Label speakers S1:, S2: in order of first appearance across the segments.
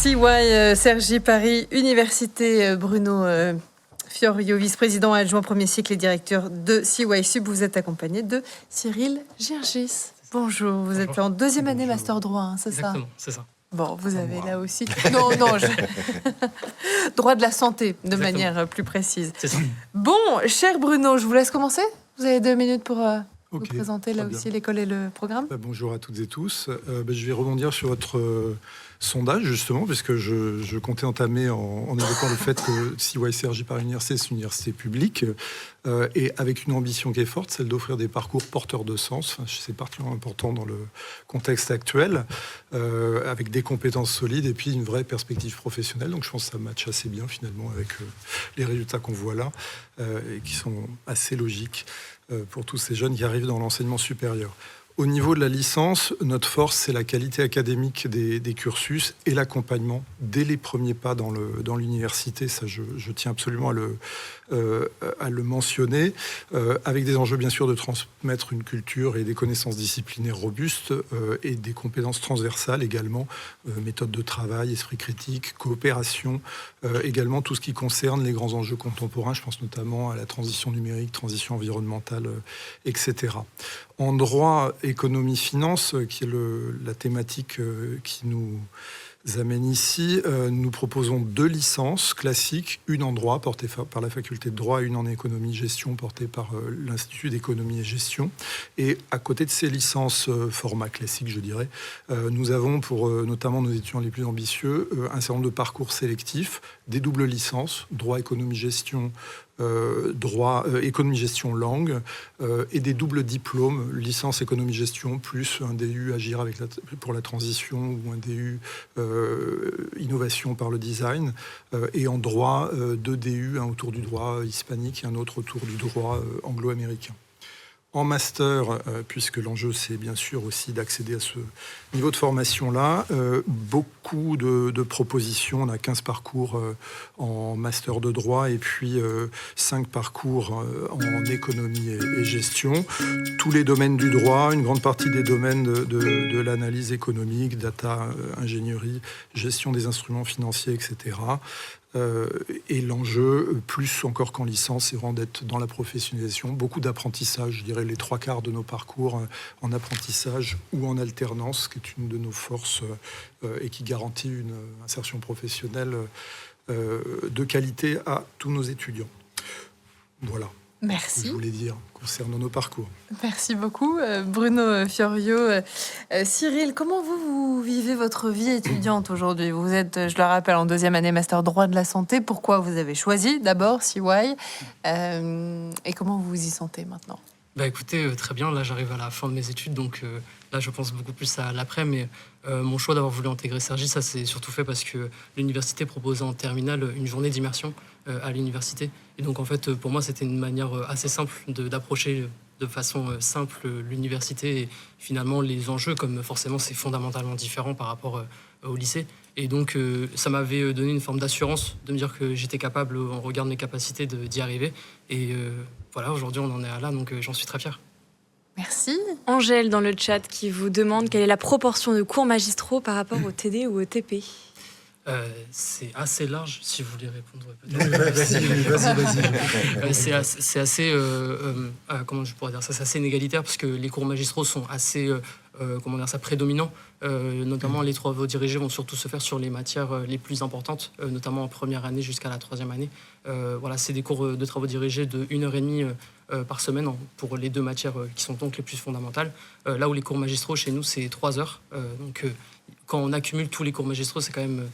S1: CY Cergy Paris Université, Bruno Fiorio, vice-président adjoint premier cycle et directeur de CY Sub. Vous êtes accompagné de Cyril Girgis. Bonjour, vous êtes en deuxième année master droit, hein, c'est ça?
S2: Exactement, c'est ça.
S1: Bon, vous avez là aussi... Non, droit de la santé, de manière plus précise.
S2: C'est ça.
S1: Bon, cher Bruno, je vous laisse commencer. Vous avez 2 minutes pour vous
S3: Ok,
S1: présenter là
S3: très
S1: aussi
S3: bien.
S1: l'école et le programme.
S3: Bonjour à toutes et tous. Je vais rebondir sur votre sondage, justement, puisque je comptais entamer en évoquant le fait que CY Cergy Paris Université, c'est une université publique, et avec une ambition qui est forte, celle d'offrir des parcours porteurs de sens. Enfin, c'est particulièrement important dans le contexte actuel, avec des compétences solides et puis une vraie perspective professionnelle. Donc je pense que ça matche assez bien, finalement, avec les résultats qu'on voit là, et qui sont assez logiques pour tous ces jeunes qui arrivent dans l'enseignement supérieur. Au niveau de la licence, notre force, c'est la qualité académique des cursus et l'accompagnement dès les premiers pas dans l'université. Ça, je tiens absolument à le mentionner, avec des enjeux, bien sûr, de transmettre une culture et des connaissances disciplinaires robustes et des compétences transversales également, méthode de travail, esprit critique, coopération, également tout ce qui concerne les grands enjeux contemporains. Je pense notamment à la transition numérique, transition environnementale, etc. En droit, économie, finance, qui est la thématique qui nous amène ici, nous proposons 2 licences classiques, une en droit portée par la faculté de droit et une en économie gestion portée par l'Institut d'économie et gestion. Et à côté de ces licences format classique, je dirais, nous avons pour notamment nos étudiants les plus ambitieux un certain nombre de parcours sélectifs, des doubles licences, droit, économie, gestion, droit, économie, gestion, langue, et des doubles diplômes, licence, économie, gestion, plus un DU agir pour la transition ou un DU innovation par le design, et en droit, 2 DU, un autour du droit hispanique et un autre autour du droit anglo-américain. En master, puisque l'enjeu c'est bien sûr aussi d'accéder à ce niveau de formation-là, beaucoup de propositions. On a 15 parcours en master de droit et puis 5 parcours en économie et gestion. Tous les domaines du droit, une grande partie des domaines de l'analyse économique, data, ingénierie, gestion des instruments financiers, etc. Et l'enjeu, plus encore qu'en licence, c'est vraiment d'être dans la professionnalisation. Beaucoup d'apprentissage, je dirais les 3/4 de nos parcours en apprentissage ou en alternance, qui est une de nos forces et qui garantit une insertion professionnelle de qualité à tous nos étudiants. Voilà.
S1: Merci.
S3: Ce que je voulais dire concernant nos parcours.
S1: Merci beaucoup, Bruno Fiorio. Cyril, comment vous vivez votre vie étudiante aujourd'hui? Vous êtes, je le rappelle, en 2e année master droit de la santé. Pourquoi vous avez choisi d'abord CY et comment vous vous y sentez maintenant?
S2: Écoutez, très bien. Là, j'arrive à la fin de mes études, donc là, je pense beaucoup plus à l'après. Mais mon choix d'avoir voulu intégrer Cergy, ça s'est surtout fait parce que l'université proposait en terminale une journée d'immersion à l'université. Et donc, en fait, pour moi, c'était une manière assez simple d'approcher de façon simple l'université et finalement les enjeux, comme forcément c'est fondamentalement différent par rapport au lycée. Et donc, ça m'avait donné une forme d'assurance de me dire que j'étais capable, en regard de mes capacités, d'y arriver. Et voilà, aujourd'hui, on en est là, donc j'en suis très fier.
S1: Merci.
S4: Angèle dans le chat qui vous demande quelle est la proportion de cours magistraux par rapport au TD ou au TP.
S2: C'est assez large, si vous voulez répondre.
S3: Vas-y.
S2: C'est assez, comment je pourrais dire ça, c'est assez inégalitaire parce que les cours magistraux sont assez, prédominants. Notamment, les travaux dirigés vont surtout se faire sur les matières les plus importantes, notamment en première année jusqu'à la 3e année. Voilà, c'est des cours de travaux dirigés de 1h30 par semaine pour les 2 matières qui sont donc les plus fondamentales. Là où les cours magistraux chez nous, c'est 3 heures. Donc, quand on accumule tous les cours magistraux, c'est quand même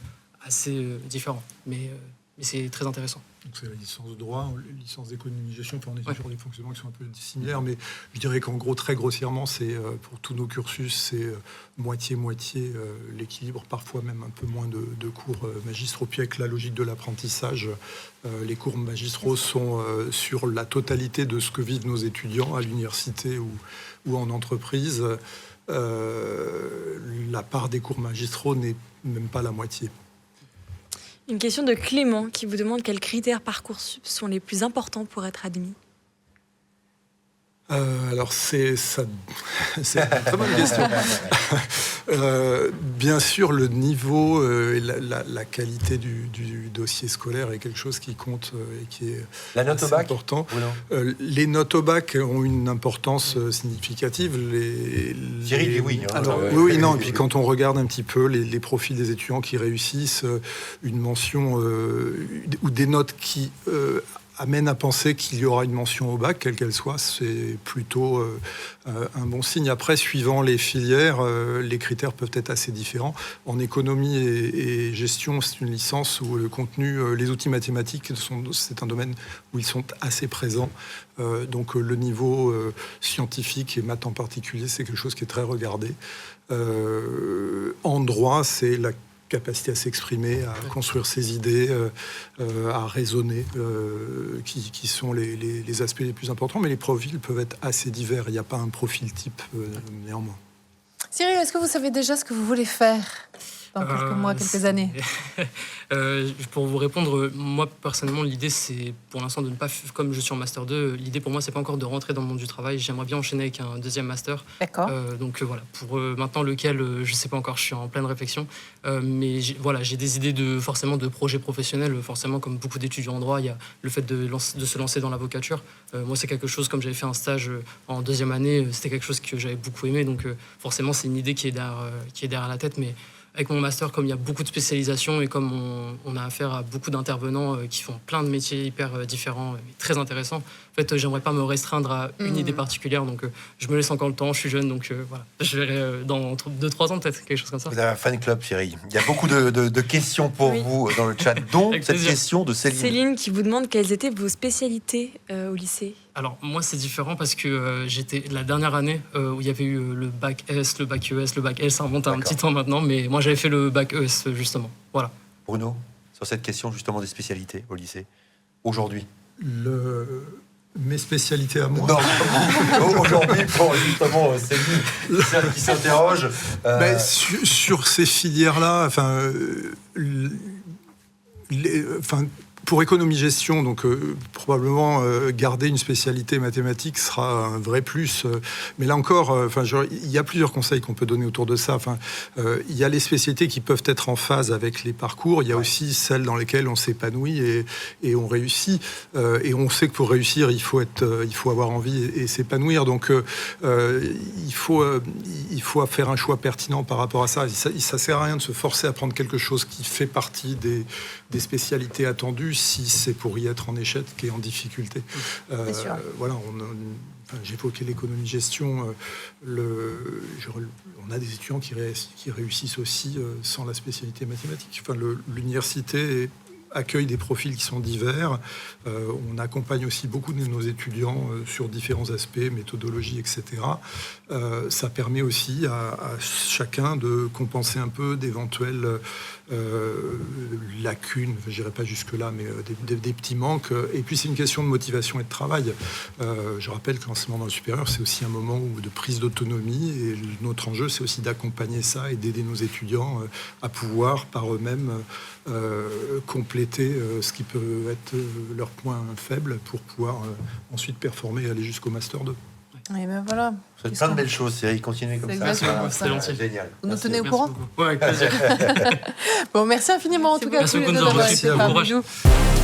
S2: assez différent, mais c'est très intéressant.
S3: Donc c'est la licence de droit, la licence d'économie gestion, enfin on est sur des fonctionnements qui sont un peu similaires, mais je dirais qu'en gros, très grossièrement, c'est pour tous nos cursus, c'est moitié-moitié l'équilibre, parfois même un peu moins de cours magistraux. Puis avec la logique de l'apprentissage, les cours magistraux sont sur la totalité de ce que vivent nos étudiants à l'université ou en entreprise. La part des cours magistraux n'est même pas la moitié.
S4: Une question de Clément qui vous demande quels critères Parcoursup sont les plus importants pour être admis.
S3: Alors c'est une très bonne question. Bien sûr, le niveau et la qualité du dossier scolaire est quelque chose qui compte et qui est
S5: La note au
S3: assez
S5: bac
S3: important.
S5: ou non?
S3: Les notes au bac ont une importance significative.
S5: Thierry dit oui. Hein.
S3: Alors, oui, non. Et puis quand on regarde un petit peu les profils des étudiants qui réussissent, une mention ou des notes qui amènent à penser qu'il y aura une mention au bac, quelle qu'elle soit, c'est plutôt un bon signe. Après, suivant les filières, les critères peuvent être assez différents. En économie et gestion, c'est une licence où le contenu, les outils mathématiques, c'est un domaine où ils sont assez présents. Donc le niveau scientifique et maths en particulier, c'est quelque chose qui est très regardé. En droit, c'est la capacité à s'exprimer, à construire ses idées, à raisonner, qui sont les aspects les plus importants. Mais les profils peuvent être assez divers. Il n'y a pas un profil type, néanmoins.
S1: Cyril, est-ce que vous savez déjà ce que vous voulez faire dans quelques mois, quelques années?
S2: Pour vous répondre, moi personnellement, l'idée c'est pour l'instant de ne pas, comme je suis en master 2, l'idée pour moi c'est pas encore de rentrer dans le monde du travail. J'aimerais bien enchaîner avec un deuxième master.
S1: D'accord.
S2: Donc voilà, pour maintenant lequel, je sais pas encore, je suis en pleine réflexion. Mais j'ai des idées forcément de projets professionnels. Forcément, comme beaucoup d'étudiants en droit, il y a le fait de se lancer dans l'avocature. Moi c'est quelque chose, comme j'avais fait un stage en deuxième année, c'était quelque chose que j'avais beaucoup aimé. Donc forcément c'est une idée qui est derrière la tête, mais avec mon master, comme il y a beaucoup de spécialisations et comme on a affaire à beaucoup d'intervenants qui font plein de métiers hyper différents et très intéressants, en fait, j'aimerais pas me restreindre à une idée particulière. Donc, je me laisse encore le temps, je suis jeune, donc voilà. Je verrai dans 2-3 ans peut-être, quelque chose comme ça.
S5: Vous avez un fan club, Cyril. Il y a beaucoup de questions pour vous dans le chat, dont
S2: Avec
S5: cette
S2: plaisir.
S5: question de Céline.
S4: Céline qui vous demande quelles étaient vos spécialités au lycée.
S2: Alors, moi, c'est différent parce que j'étais la dernière année où il y avait eu le bac S, le bac ES, le bac L, ça remonte à un petit temps maintenant, mais moi, j'avais fait le bac ES, justement. Voilà.
S5: Bruno, sur cette question justement des spécialités au lycée, aujourd'hui.
S3: Mes spécialités à moi.
S5: Non, aujourd'hui, pour justement Céline, celle qui s'interroge.
S3: Ben, sur ces filières-là, pour économie-gestion, donc probablement garder une spécialité mathématique sera un vrai plus. Mais là encore, il y a plusieurs conseils qu'on peut donner autour de ça. Il y a les spécialités qui peuvent être en phase avec les parcours. Il y a aussi celles dans lesquelles on s'épanouit et on réussit. Et on sait que pour réussir, il faut avoir envie et s'épanouir. Donc il faut faire un choix pertinent par rapport à ça. Ça sert à rien de se forcer à prendre quelque chose qui fait partie des spécialités attendues si c'est pour y être en échec et en difficulté.
S1: sûr.
S3: Voilà, j'évoquais l'économie-gestion. On a des étudiants qui réussissent aussi sans la spécialité mathématique. L'université accueille des profils qui sont divers. On accompagne aussi beaucoup de nos étudiants sur différents aspects, méthodologie, etc. Ça permet aussi à chacun de compenser un peu d'éventuelles lacunes, je n'irai pas jusque-là, mais des petits manques. Et puis c'est une question de motivation et de travail. Je rappelle que l'enseignement dans le supérieur, c'est aussi un moment de prise d'autonomie, et notre enjeu, c'est aussi d'accompagner ça et d'aider nos étudiants à pouvoir par eux-mêmes compléter ce qui peut être leur point faible pour pouvoir ensuite performer et aller jusqu'au Master 2.
S1: Et ben voilà.
S5: Vous faites plein de belles choses, Cyril. Continuez comme
S1: C'est
S5: ça.
S1: exactement
S2: ça.
S5: C'est génial.
S1: Vous nous
S5: Merci.
S1: tenez au
S2: Merci
S1: courant?
S2: beaucoup. Ouais, avec plaisir.
S1: Bon, merci infiniment en tout cas
S2: Merci
S1: tous les
S2: beaucoup
S1: deux
S2: de nous
S1: d'avoir
S2: avoir
S1: été
S2: reçus.
S1: parmi
S2: Courage.
S1: nous.